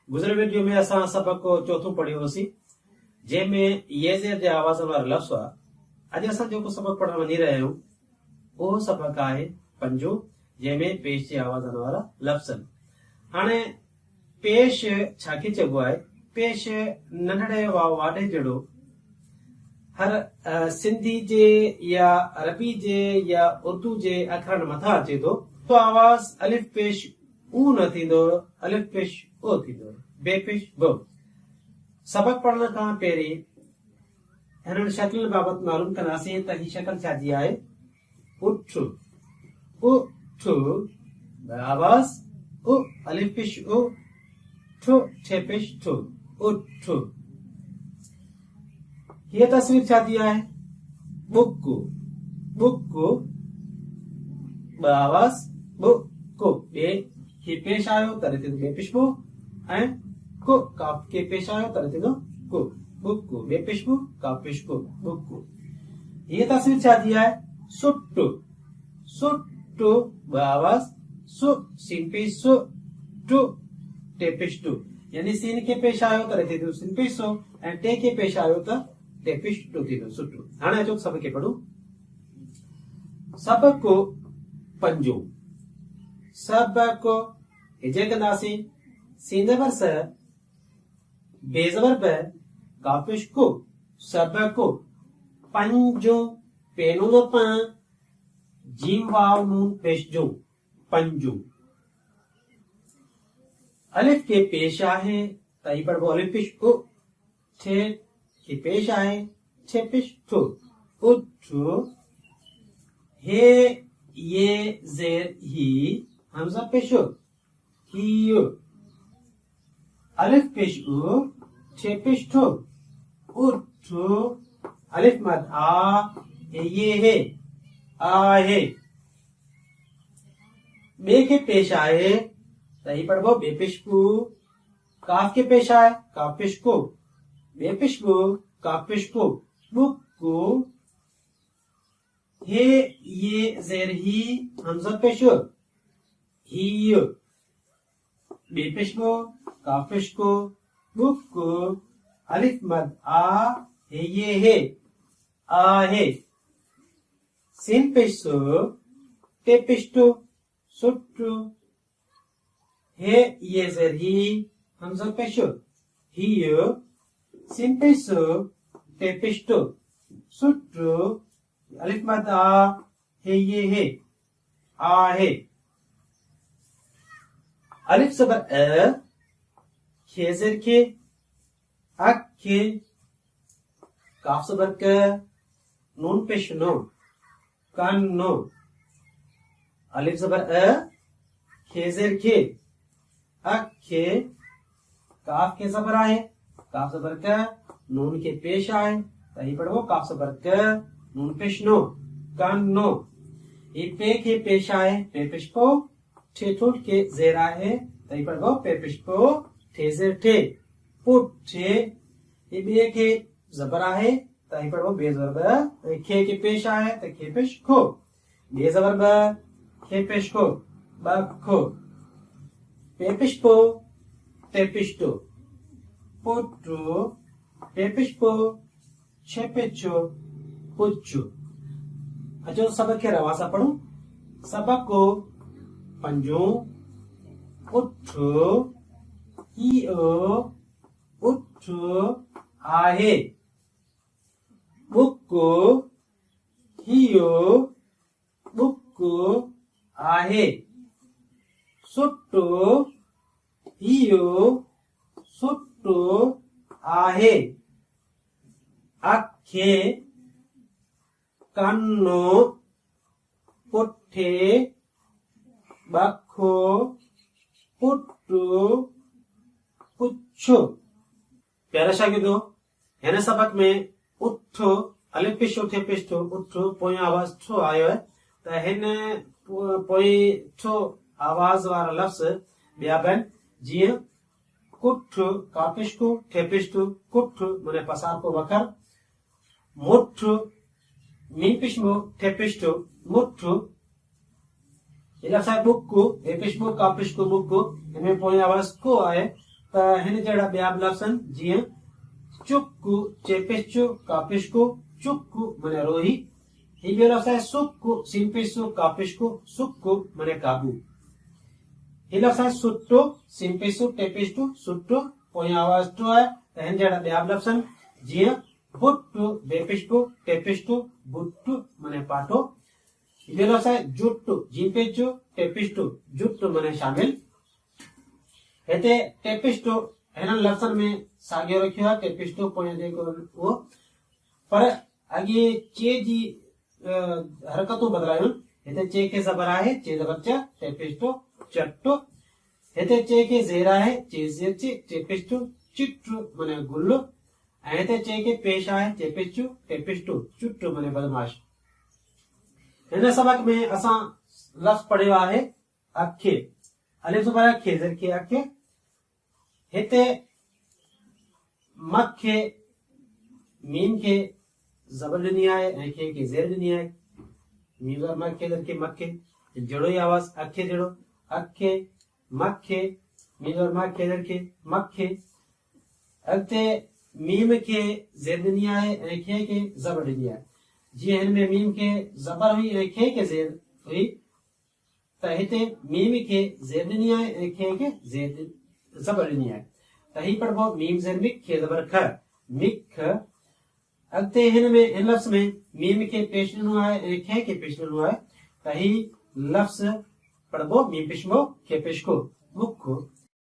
गुज़िरियल वीडियो में असां सबक चौथों पढ़ियोसीं जंहिंमें ये ज़ेर जे आवाज़ वारा लफ़्ज़ हुआ। अॼु असां जेको सबक पढ़ण वञी रहिया आहियूं उहो सबक आहे पंजो, जंहिंमें पेश जे आवाज़ वारा लफ़्ज़ आहिनि। हाणे पेश छाखे चइबो आहे? पेश नंढड़े वाडे जहिड़ो हर सिंधी जे या अरबी जे या उर्दू जे अखरनि मथां अचे थो, तो आवाज़ अलिफ पेश ऊ न थींदो, अलिफ पेश ओ थींदो, बेपेश बो। सबक पढ़ण खां पहिरीं हिननि शक्ल बाबति मालूम कंदासीं त ही शक्ल छाजी आहे। उठ, उठ, आवाज़ उ, अलिफ पेश उ, ठो, ठे पेश ठो, उठ। ये तस्वीर छाजी आहे? बुक, बुक, आवाज़ बुक, बे के पेश आयो तॾहिं थींदो बेपेश बो, ऐं को काफ के पेश आयो तॾहिं थींदो को, बुक, बेपेश बो, काफ पेश को, बुक। ये तस्वीर छाजी आहे? सुट, सुट, आवाज़ सु, सीन पेश सु, टू, टे पेश टू, यानी सीन के पेश आयो तॾहिं थींदो सीन पेश सो, ऐं टे के पेश आयो त टे पेश टू थींदो सुठो। हाणे अचो सबक खे पढ़ूं। सबक पंजो, सबक हिजे कंदासीं सीन ज़बर स, बे ज़बर ब, काफ पेश को, सबक पंजो, पेनून प, जीम वाव नून पेश जो, पंजो। अलिफ के पेश आहे त ही पढ़बो अलिफ पेश उ, ठे के पेश आहे ठे पेश ठो, उठ। हे ये जेर ही, हमजा पेश उ, ही, अलिफ पेश उ, ठे पेश ठो, उठ। अलिफ मद आ, ये है, आहे। बे के पेश आए सही पढ़बो बे पेश को, काफ के पेश आए काफ पेश को, बे पेश को, काफ पेश को, बुक को। हे ये जेर ही, हमजा पेश ही, बे पेश को, काफ पेश को, बुक को। अलिफ मद आ, हे ये है, आहे। सीन पेश सो, टे पेश टो, सुट्टू। हे ये जेर ही, हमजा पेश ही, सीन पेश सो, टे पेश टो, सुट्टू। अलिफ मद आ, हे ये है, आहे। अलिफ ज़बर अ, खे जेर के, अक के, काफ ज़बर क, नून पेश नो, कान नो। अलिफ ज़बर अ, खे जेर के, अक के, काफ के ज़बर आए, काफ ज़बर क, नून के पेश आए, सही पढ़ो काफ ज़बर क, नून पेश नो, कान नो। ये पे के पेश आए, पे पेश पो, ठे ठोट के जेर आए, सही पढ़ो पे पेश पो, ठे जेर ठे, पुट ठे। ये बे के ज़बर आए, सही पढ़ो बे ज़बर ब, खे के पेश आए तो खे पेश खो, बे ज़बर ब, खे पेश खो, बखो। पे पेश पो, टे पेश टो, पुट्टो, पे पेश पो, छे पेचो, पुच्चो। अचो सबक खे रवा सां पढ़ूं। सबक को पंजो, उठ, हियो, उठ, आहे। बुक, हियो, बुक, आहे। सुट्टो, हियो, सुट्टो, आहे। अखे, कन्नो, पुट्ठे, बखो, पुट्टो, पुच्छो। प्यारा शागिर्दो, हिन सबक में उठ, अलिफ पेश थे पेश ठो, उठ पोयों आवाज ठो आयो है, त हिन पोई ठो आवाज वारा लफ्ज़ ॿिया बि आहिनि, जीअं कुठ, कापिश को, ठेपिश को, कुठ माने पसार को वकर, मुठ, मीपिश मो, ठेपिश तो, मुठ। ये लफ्ज़ है बुक को, एपिश को, कापिश को, बुक को, इनमें पोई आवाज को आए, त हिन जहिड़ा ॿिया बि लफ़्ज़ आहिनि जीअं चुकु चेपिश्चु कापिश्कु चुकु माने रोही। ही ॿियो लफ़्ज़ आहे सुकु सिंपिश्कु कापिश्कु सुकु माने काबू। ही लफ़्ज़ आहे सुट्टो सिंपिश्कु टेपिश्कु सुट्टो पोयां आवाज़ टो आहे। त हिन जहिड़ा ॿिया बि लफ़्ज़ आहिनि जीअं बुट्टु बेपिश्कु टेपिश्कु बुट्टु माने पाटो। ॿियो लफ़्ज़ आहे जुट्टु जीपेचु टेपिश्टु जुट्टु माने शामिल। हिते टेपिश्टो हिननि लफ़्ज़नि में साॻियो रखियो आहे टेपिश्टो पोयां जेको उहो, पर अॻे चे जी हरकतूं बदिलायूं। हिते चे खे ज़बर आहे चे ज़बर च टेपिश्टो चट्टो। हिते चे खे ज़ेर आहे चे ज़ेर चे टेपिश्टो चिट्टु माने गुल्लो। ऐं हिते चे खे पेश आहे टेपिश्टु टेपिश्टो चुट्टु माने बदमाश। हिन सबक में असां लफ़्ज़ पढ़ियो आहे अखे अलिफ ज़बर खे ज़ेर खे अखे। हिते मखे मीम खे ज़बर ॾिनी आहे ऐं खे खे ज़ेर ॾिनी आहे। मीम ज़बर मखे ज़ेर खे मखे जहिड़ो ई आवाज़ अखे जहिड़ो अखे मखे मीम ज़बर मखे ज़ेर खे मखे। अॻिते मीम खे ज़ेर ॾिनी आहे ऐं खे खे ज़बर ॾिनी आहे। जीअं हिन में मीम खे ज़बर हुई ऐं खे खे ज़ेर हुई त हिते मीम खे ज़ेर ॾिनी आहे ऐं खे खे ज़ेर ज़बर ॾिनी आहे। त ही पढ़बो मीम ज़ेर मिक खे ज़बर ख मिक। अॻिते हिन में हिन लफ़्ज़ में मीम खे पेश ॾिनो आहे ऐं खे खे पेश ॾिनो आहे त ही लफ़्ज़ पढ़बो मीम पिशमो खे पिशको मुख।